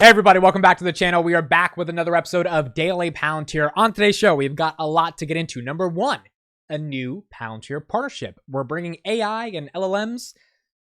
Hey everybody, welcome back to the channel. We are back with another episode of Daily Palantir. On today's show, we've got a lot to get into. Number one, a new Palantir partnership. We're bringing AI and LLMs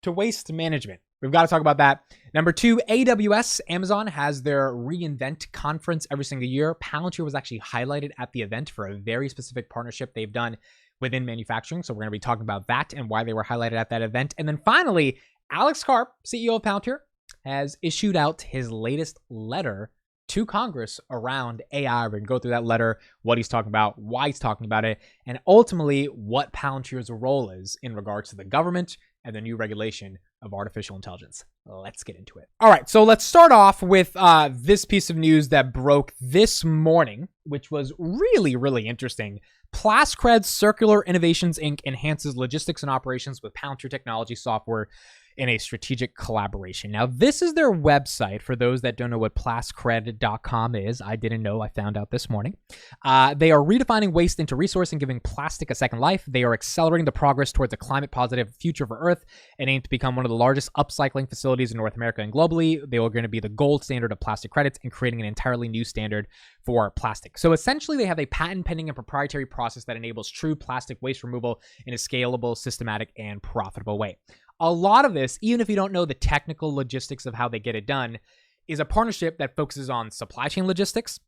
to waste management. We've got to talk about that. Number two, AWS, Amazon has their reInvent conference every single year. Palantir was actually highlighted at the event for a very specific partnership they've done within manufacturing. So we're going to be talking about that and why they were highlighted at that event. And then finally, Alex Karp, CEO of Palantir, has issued out his latest letter to Congress around AI. We're going to go through that letter, what he's talking about, why he's talking about it, and ultimately what Palantir's role is in regards to the government and the new regulation of artificial intelligence. Let's get into it. All right, so let's start off with this piece of news that broke this morning, which was really, really interesting. Plascred Circular Innovations, Inc. enhances logistics and operations with Palantir technology software in a strategic collaboration. Now, this is their website. For those that don't know what plascred.com is, I didn't know, I found out this morning. They are redefining waste into resource and giving plastic a second life. They are accelerating the progress towards a climate positive future for Earth and aim to become one of the largest upcycling facilities in North America and globally. They are going to be the gold standard of plastic credits and creating an entirely new standard for plastic. So essentially, they have a patent pending and proprietary process that enables true plastic waste removal in a scalable, systematic, and profitable way. A lot of this, even if you don't know the technical logistics of how they get it done, is a partnership that focuses on supply chain logistics,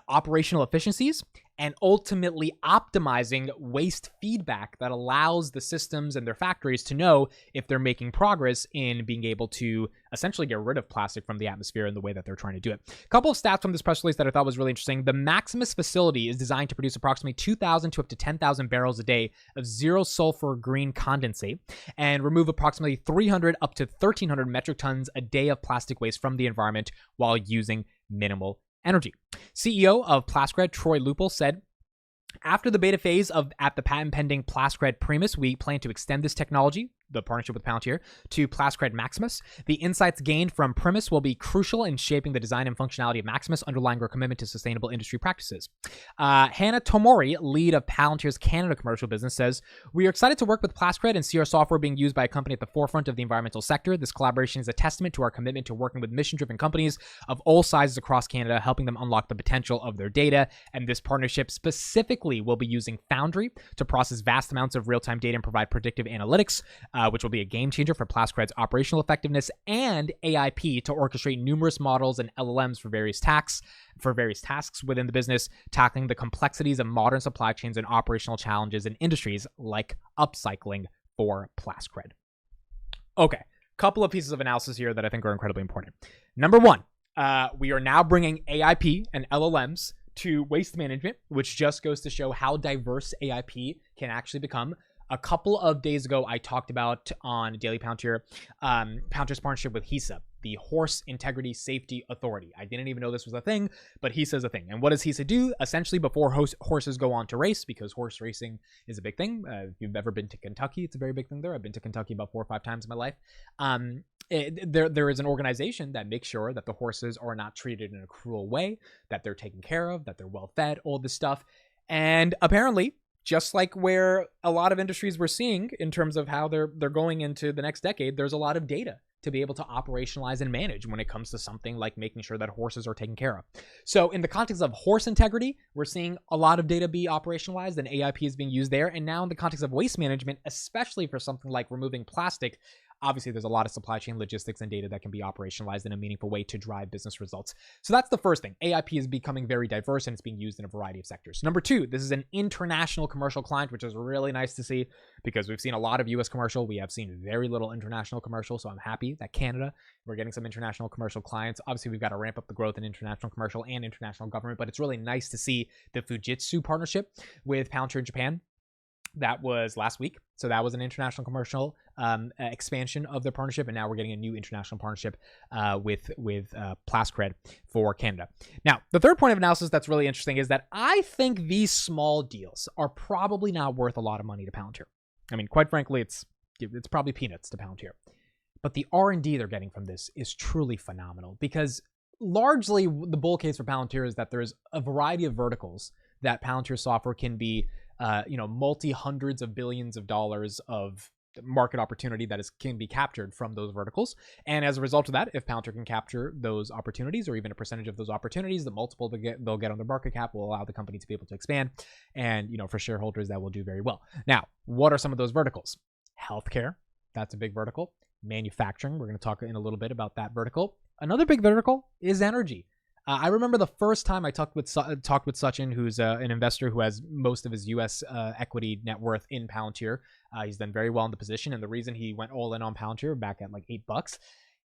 operational efficiencies, and ultimately optimizing waste feedback that allows the systems and their factories to know if they're making progress in being able to essentially get rid of plastic from the atmosphere in the way that they're trying to do it. A couple of stats from this press release that I thought was really interesting. The Maximus facility is designed to produce approximately 2,000 to up to 10,000 barrels a day of zero sulfur green condensate and remove approximately 300 up to 1,300 metric tons a day of plastic waste from the environment while using minimal energy. CEO of Plascred, Troy Lupel, said, after the beta phase at the patent pending Plascred Primus, we plan to extend this technology, the partnership with Palantir, to Plascred Maximus. The insights gained from Primus will be crucial in shaping the design and functionality of Maximus, underlying our commitment to sustainable industry practices. Hannah Tomori, lead of Palantir's Canada commercial business, says, we are excited to work with Plascred and see our software being used by a company at the forefront of the environmental sector. This collaboration is a testament to our commitment to working with mission-driven companies of all sizes across Canada, helping them unlock the potential of their data. And this partnership specifically will be using Foundry to process vast amounts of real-time data and provide predictive analytics, which will be a game changer for Plascred's operational effectiveness, and AIP to orchestrate numerous models and LLMs for various tasks within the business, tackling the complexities of modern supply chains and operational challenges in industries like upcycling for Plascred. Okay, couple of pieces of analysis here that I think are incredibly important. Number one, we are now bringing AIP and LLMs to waste management, which just goes to show how diverse AIP can actually become. A couple of days ago, I talked about on Daily Palantir, Palantir's partnership with HISA, the Horse Integrity Safety Authority. I didn't even know this was a thing, but HISA is a thing. And what does HISA do? Essentially, before horses go on to race, because horse racing is a big thing. If you've ever been to Kentucky, it's a very big thing there. I've been to Kentucky about 4 or 5 times in my life. There is an organization that makes sure that the horses are not treated in a cruel way, that they're taken care of, that they're well fed, all this stuff. And apparently, just like where a lot of industries we're seeing in terms of how they're going into the next decade, there's a lot of data to be able to operationalize and manage when it comes to something like making sure that horses are taken care of. So in the context of horse integrity, we're seeing a lot of data be operationalized and AIP is being used there. And now in the context of waste management, especially for something like removing plastic, obviously there's a lot of supply chain logistics and data that can be operationalized in a meaningful way to drive business results. So that's the first thing. AIP is becoming very diverse and it's being used in a variety of sectors. Number two, this is an international commercial client, which is really nice to see because we've seen a lot of US commercial. We have seen very little international commercial. So I'm happy that Canada, we're getting some international commercial clients. Obviously, we've got to ramp up the growth in international commercial and international government, but it's really nice to see the Fujitsu partnership with Palantir in Japan. That was last week. So that was an international commercial expansion of the partnership. And now we're getting a new international partnership with Plascred for Canada. Now, the third point of analysis that's really interesting is that I think these small deals are probably not worth a lot of money to Palantir. I mean, quite frankly, it's probably peanuts to Palantir. But the R&D they're getting from this is truly phenomenal because largely the bull case for Palantir is that there's a variety of verticals that Palantir software can be multi-hundreds of billions of dollars of market opportunity that can be captured from those verticals. And as a result of that, if Palantir can capture those opportunities or even a percentage of those opportunities, the multiple they'll get on their market cap will allow the company to be able to expand. And, for shareholders, that will do very well. Now, what are some of those verticals? Healthcare, that's a big vertical. Manufacturing, we're going to talk in a little bit about that vertical. Another big vertical is energy. I remember the first time I talked with Sachin, who's an investor who has most of his U.S. Equity net worth in Palantir. He's done very well in the position, and the reason he went all in on Palantir back at like $8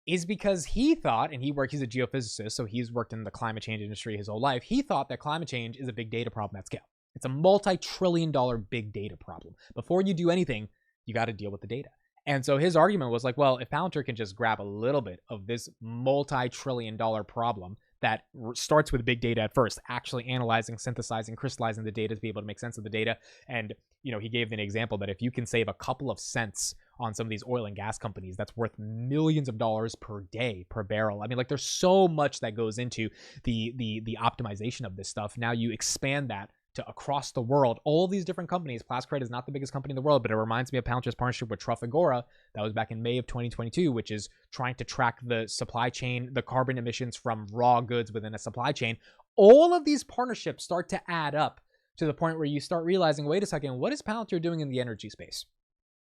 is because he thought, and he's a geophysicist, so he's worked in the climate change industry his whole life. He thought that climate change is a big data problem at scale. It's a multi-trillion-dollar big data problem. Before you do anything, you got to deal with the data. And so his argument was like, well, if Palantir can just grab a little bit of this multi-trillion-dollar problem that starts with big data at first, actually analyzing, synthesizing, crystallizing the data to be able to make sense of the data. And, he gave an example that if you can save a couple of cents on some of these oil and gas companies, that's worth millions of dollars per day, per barrel. I mean, like, there's so much that goes into the optimization of this stuff. Now you expand that to across the world, all these different companies. Plascrete is not the biggest company in the world, but it reminds me of Palantir's partnership with Trafigura that was back in May of 2022, which is trying to track the supply chain, the carbon emissions from raw goods within a supply chain. All of these partnerships start to add up to the point where you start realizing, wait a second, what is Palantir doing in the energy space?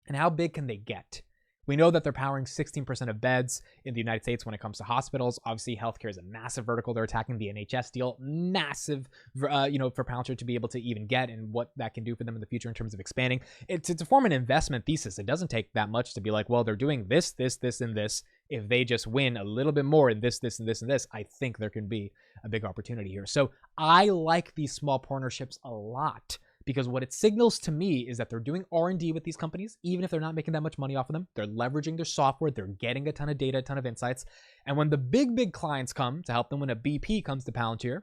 And how big can they get? We know that they're powering 16% of beds in the United States when it comes to hospitals. Obviously, healthcare is a massive vertical. They're attacking the NHS deal, massive, for Palantir to be able to even get, and what that can do for them in the future in terms of expanding. To form an investment thesis, it doesn't take that much to be like, well, they're doing this, this, this, and this. If they just win a little bit more in this, this, and this, and this, I think there can be a big opportunity here. So I like these small partnerships a lot, because what it signals to me is that they're doing R&D with these companies, even if they're not making that much money off of them. They're leveraging their software. They're getting a ton of data, a ton of insights. And when the big clients come to help them, when a BP comes to Palantir,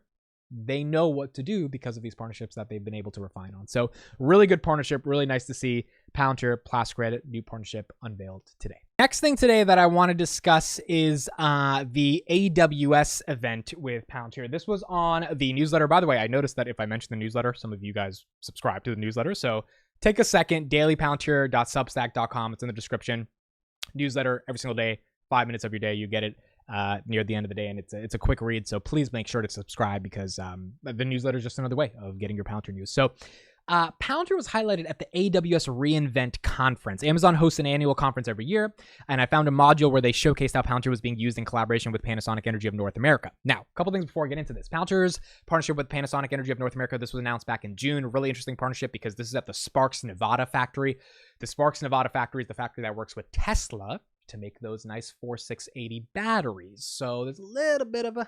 they know what to do because of these partnerships that they've been able to refine on. So really good partnership. Really nice to see Palantir, Plascrete, new partnership unveiled today. Next thing today that I want to discuss is the AWS event with Palantir. This was on the newsletter. By the way, I noticed that if I mention the newsletter, some of you guys subscribe to the newsletter. So take a second, dailypalantir.substack.com. It's in the description. Newsletter every single day, 5 minutes of your day. You get it near the end of the day, and it's a quick read. So please make sure to subscribe, because the newsletter is just another way of getting your Palantir news. So Palantir was highlighted at the AWS reInvent conference. Amazon hosts an annual conference every year, and I found a module where they showcased how Palantir was being used in collaboration with Panasonic Energy of North America. Now, a couple things before I get into this. Palantir's partnership with Panasonic Energy of North America, this was announced back in June. A really interesting partnership because this is at the Sparks, Nevada factory. The Sparks, Nevada factory is the factory that works with Tesla to make those nice 4680 batteries. So there's a little bit of a,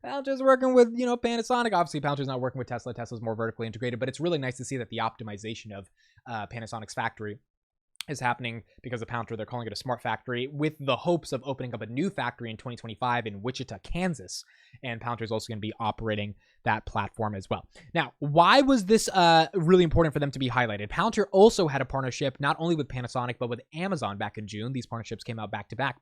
Palantir's working with, Panasonic. Obviously, Palantir's not working with Tesla. Tesla's more vertically integrated, but it's really nice to see that the optimization of Panasonic's factory is happening because of Palantir. They're calling it a smart factory with the hopes of opening up a new factory in 2025 in Wichita, Kansas. And Palantir is also going to be operating that platform as well. Now, why was this really important for them to be highlighted? Palantir also had a partnership not only with Panasonic, but with Amazon back in June. These partnerships came out back to back.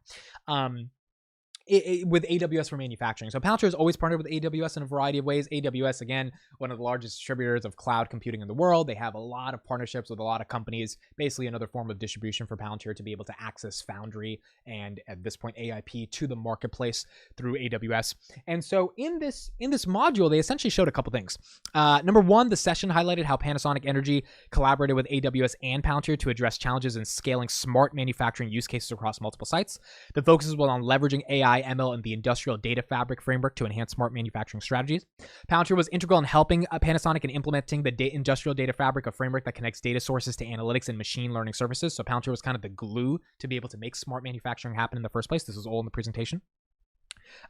With AWS for manufacturing. So Palantir has always partnered with AWS in a variety of ways. AWS, again, one of the largest distributors of cloud computing in the world. They have a lot of partnerships with a lot of companies, basically another form of distribution for Palantir to be able to access Foundry and, at this point, AIP to the marketplace through AWS. And so in this module, they essentially showed a couple things. Number one, the session highlighted how Panasonic Energy collaborated with AWS and Palantir to address challenges in scaling smart manufacturing use cases across multiple sites. The focus was on leveraging AI, ML, and the industrial data fabric framework to enhance smart manufacturing strategies. Palantir was integral in helping Panasonic in implementing the industrial data fabric, a framework that connects data sources to analytics and machine learning services. So Palantir was kind of the glue to be able to make smart manufacturing happen in the first place. This was all in the presentation.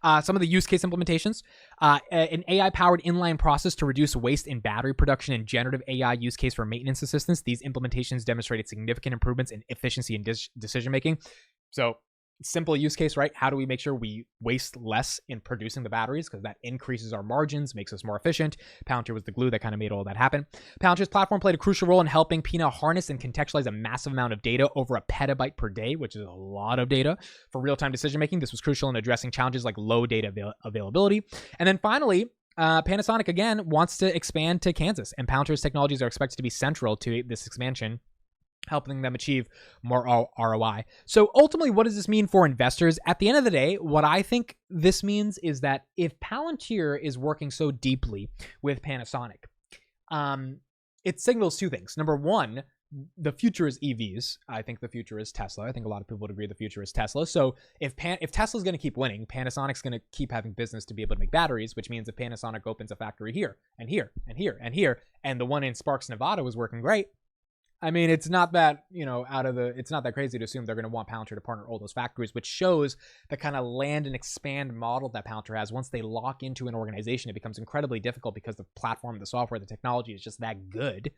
Some of the use case implementations, an AI-powered inline process to reduce waste in battery production, and generative AI use case for maintenance assistance. These implementations demonstrated significant improvements in efficiency and decision-making. So simple use case, right? How do we make sure we waste less in producing the batteries? Because that increases our margins, makes us more efficient. Palantir was the glue that kind of made all that happen. Palantir's platform played a crucial role in helping Pina harness and contextualize a massive amount of data, over a petabyte per day, which is a lot of data, for real-time decision-making. This was crucial in addressing challenges like low data availability. And then finally, Panasonic, again, wants to expand to Kansas, and Palantir's technologies are expected to be central to this expansion helping them achieve more ROI. So ultimately, what does this mean for investors? At the end of the day, what I think this means is that if Palantir is working so deeply with Panasonic, it signals two things. Number one, the future is EVs. I think the future is Tesla. I think a lot of people would agree the future is Tesla. So if Tesla's going to keep winning, Panasonic's going to keep having business to be able to make batteries, which means if Panasonic opens a factory here and here and here and here, and the one in Sparks, Nevada was working great, I mean, it's not that, it's not that crazy to assume they're going to want Palantir to partner all those factories, which shows the kind of land and expand model that Palantir has. Once they lock into an organization, it becomes incredibly difficult because the platform, the software, the technology is just that good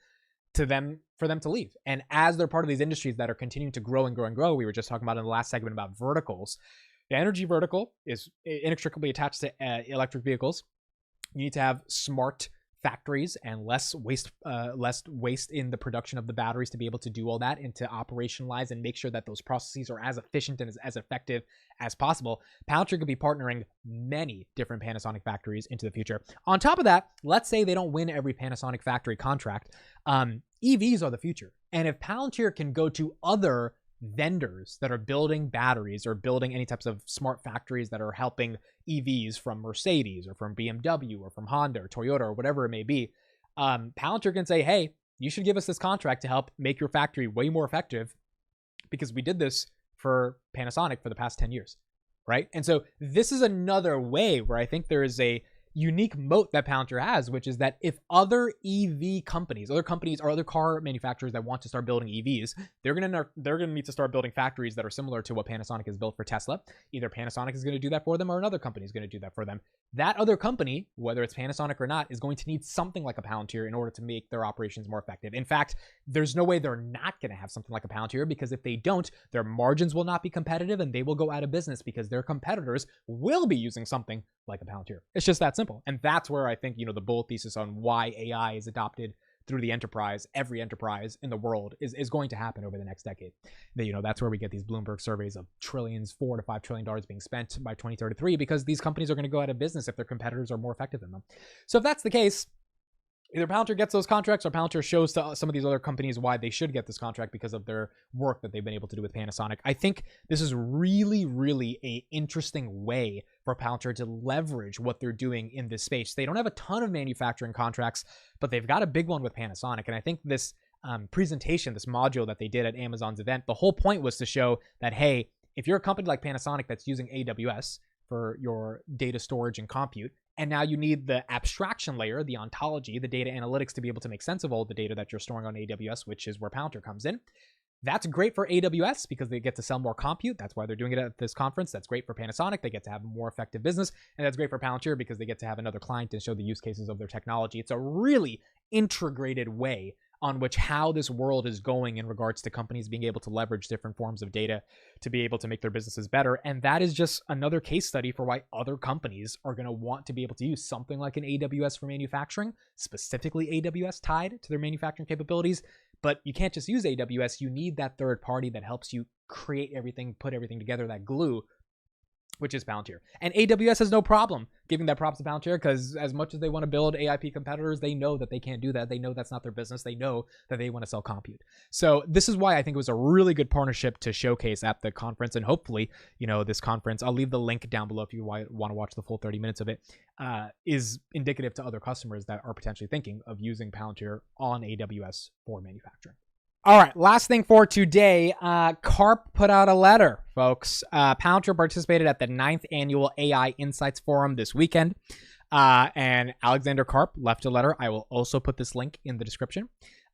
for them to leave. And as they're part of these industries that are continuing to grow and grow and grow, we were just talking about in the last segment about verticals. The energy vertical is inextricably attached to electric vehicles. You need to have smart factories and less waste in the production of the batteries to be able to do all that and to operationalize and make sure that those processes are as efficient and as effective as possible. Palantir could be partnering many different Panasonic factories into the future. On top of that, let's say they don't win every Panasonic factory contract. EVs are the future. And if Palantir can go to other vendors that are building batteries or building any types of smart factories that are helping EVs from Mercedes or from BMW or from Honda or Toyota or whatever it may be, Palantir can say, hey, you should give us this contract to help make your factory way more effective because we did this for Panasonic for the past 10 years, right? And so this is another way where I think there is a unique moat that Palantir has, which is that if other EV companies, other car manufacturers that want to start building EVs, they're gonna need to start building factories that are similar to what Panasonic has built for Tesla. Either Panasonic is going to do that for them or another company is going to do that for them. That other company, whether it's Panasonic or not, is going to need something like a Palantir in order to make their operations more effective. In fact, there's no way they're not going to have something like a Palantir, because if they don't, their margins will not be competitive and they will go out of business because their competitors will be using something like a Palantir. It's just that simple. And that's where I think, the bull thesis on why AI is adopted through the enterprise, every enterprise in the world, is going to happen over the next decade. That's where we get these Bloomberg surveys of trillions, $4 to $5 trillion being spent by 2033, because these companies are going to go out of business if their competitors are more effective than them. So if that's the case, either Palantir gets those contracts or Palantir shows to some of these other companies why they should get this contract because of their work that they've been able to do with Panasonic. I think this is really, really an interesting way for Palantir to leverage what they're doing in this space. They don't have a ton of manufacturing contracts, but they've got a big one with Panasonic. And I think this presentation, this module that they did at Amazon's event, the whole point was to show that, hey, if you're a company like Panasonic that's using AWS for your data storage and compute, and now you need the abstraction layer, the ontology, the data analytics to be able to make sense of all the data that you're storing on AWS, which is where Palantir comes in. That's great for AWS because they get to sell more compute. That's why they're doing it at this conference. That's great for Panasonic. They get to have a more effective business. And that's great for Palantir because they get to have another client and show the use cases of their technology. It's a really integrated way on which how this world is going in regards to companies being able to leverage different forms of data to be able to make their businesses better. And that is just another case study for why other companies are going to want to be able to use something like an AWS for manufacturing, specifically AWS tied to their manufacturing capabilities. But you can't just use AWS. You need that third party that helps you create everything, put everything together, that glue, which is Palantir. And AWS has no problem giving that props to Palantir because as much as they want to build AIP competitors, they know that they can't do that. They know that's not their business. They know that they want to sell compute. So this is why I think it was a really good partnership to showcase at the conference. And hopefully, this conference, I'll leave the link down below if you want to watch the full 30 minutes of it, is indicative to other customers that are potentially thinking of using Palantir on AWS for manufacturing. All right, last thing for today, Karp put out a letter, folks. Palantir participated at the 9th Annual AI Insights Forum this weekend, and Alexander Karp left a letter. I will also put this link in the description.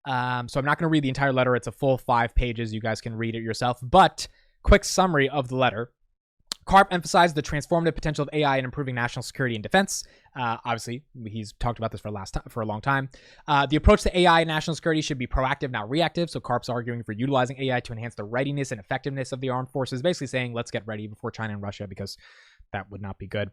So I'm not going to read the entire letter. It's a full 5 pages. You guys can read it yourself. But quick summary of the letter. Karp emphasized the transformative potential of AI in improving national security and defense. Obviously, he's talked about this for a long time. The approach to AI and national security should be proactive, not reactive. So Karp's arguing for utilizing AI to enhance the readiness and effectiveness of the armed forces, basically saying, let's get ready before China and Russia, because that would not be good.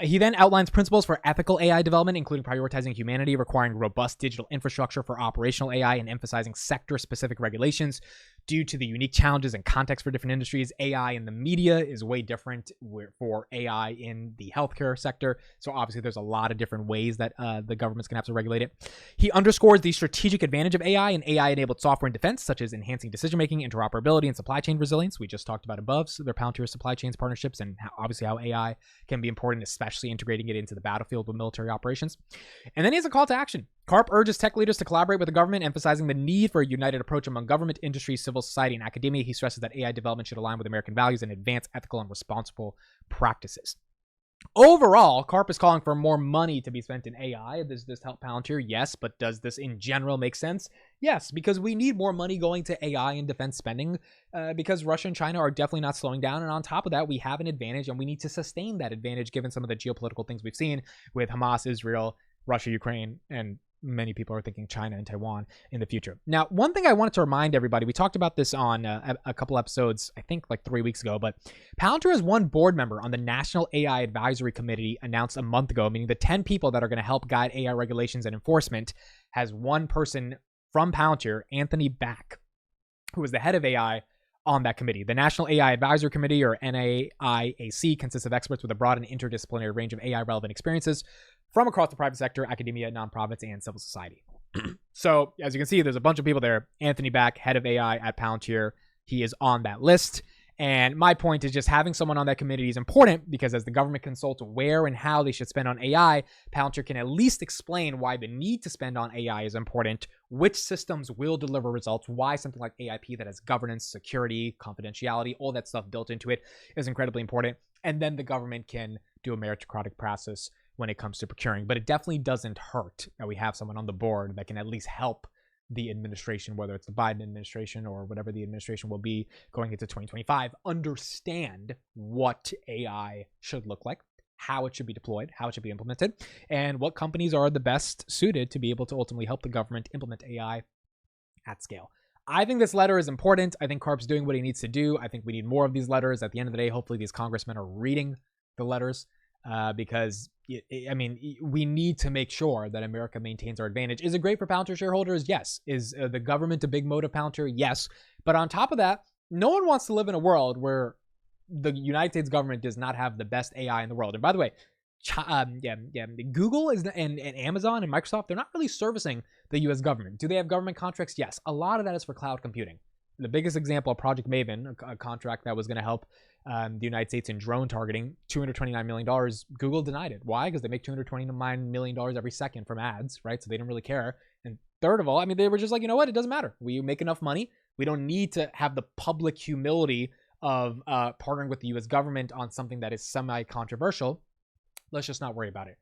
He then outlines principles for ethical AI development, including prioritizing humanity, requiring robust digital infrastructure for operational AI, and emphasizing sector-specific regulations due to the unique challenges and context for different industries. AI in the media is way different for AI in the healthcare sector. So obviously there's a lot of different ways that the government's gonna have to regulate it. He underscores the strategic advantage of AI and AI-enabled software in defense, such as enhancing decision-making, interoperability, and supply chain resilience. We just talked about above, so their Palantir supply chains partnerships, and obviously how AI can be important, especially integrating it into the battlefield with military operations. And then he has a call to action. Karp urges tech leaders to collaborate with the government, emphasizing the need for a united approach among government, industry, civil society, and academia. He stresses that AI development should align with American values and advance ethical and responsible practices. Overall, Karp is calling for more money to be spent in AI. Does this help Palantir? Yes, but does this in general make sense? Yes, because we need more money going to AI and defense spending because Russia and China are definitely not slowing down. And on top of that, we have an advantage and we need to sustain that advantage given some of the geopolitical things we've seen with Hamas, Israel, Russia, Ukraine, and many people are thinking China and Taiwan in the future. Now, one thing I wanted to remind everybody, we talked about this on a couple episodes, I think like 3 weeks ago, but Palantir has one board member on the National AI Advisory Committee announced a month ago, meaning the 10 people that are going to help guide AI regulations and enforcement has one person from Palantir, Anthony Back, who is the head of AI on that committee. The National AI Advisory Committee, or NAIAC, consists of experts with a broad and interdisciplinary range of AI-relevant experiences from across the private sector, academia, nonprofits, and civil society. So, as you can see, there's a bunch of people there. Anthony Back, head of AI at Palantir, he is on that list. And my point is just having someone on that committee is important because as the government consults where and how they should spend on AI, Palantir can at least explain why the need to spend on AI is important, which systems will deliver results, why something like AIP that has governance, security, confidentiality, all that stuff built into it is incredibly important. And then the government can do a meritocratic process when it comes to procuring. But it definitely doesn't hurt that we have someone on the board that can at least help the administration, whether it's the Biden administration or whatever the administration will be going into 2025, understand what AI should look like, how it should be deployed, how it should be implemented, and what companies are the best suited to be able to ultimately help the government implement AI at scale. I think this letter is important. I think Karp's doing what he needs to do. I think we need more of these letters. At the end of the day, hopefully these congressmen are reading the letters because we need to make sure that America maintains our advantage. Is it great for Palantir shareholders? Yes. Is the government a big moat of Palantir? Yes. But on top of that, no one wants to live in a world where the United States government does not have the best AI in the world. And by the way, Google and Amazon and Microsoft, they're not really servicing the U.S. government. Do they have government contracts? Yes. A lot of that is for cloud computing. The biggest example, Project Maven, a contract that was going to help the United States in drone targeting, $229 million. Google denied it. Why? Because they make $229 million every second from ads, right? So they didn't really care. And third of all, they were just like, you know what? It doesn't matter. We make enough money. We don't need to have the public humility of partnering with the U.S. government on something that is semi-controversial. Let's just not worry about it.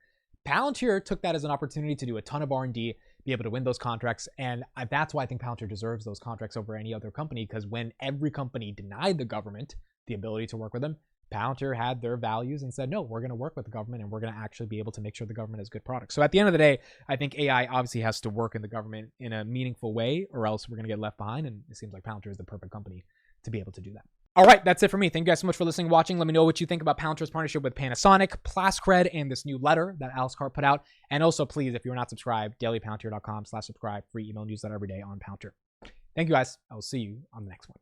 Palantir took that as an opportunity to do a ton of R&D, be able to win those contracts. And that's why I think Palantir deserves those contracts over any other company, because when every company denied the government the ability to work with them, Palantir had their values and said, no, we're going to work with the government and we're going to actually be able to make sure the government has good products. So at the end of the day, I think AI obviously has to work in the government in a meaningful way, or else we're going to get left behind. And it seems like Palantir is the perfect company to be able to do that. All right, that's it for me. Thank you guys so much for listening, watching. Let me know what you think about Palantir's partnership with Panasonic, Plascred, and this new letter that Alex Karp put out. And also, please, if you're not subscribed, dailypalantir.com/subscribe, free email newsletter every day on Palantir. Thank you guys. I will see you on the next one.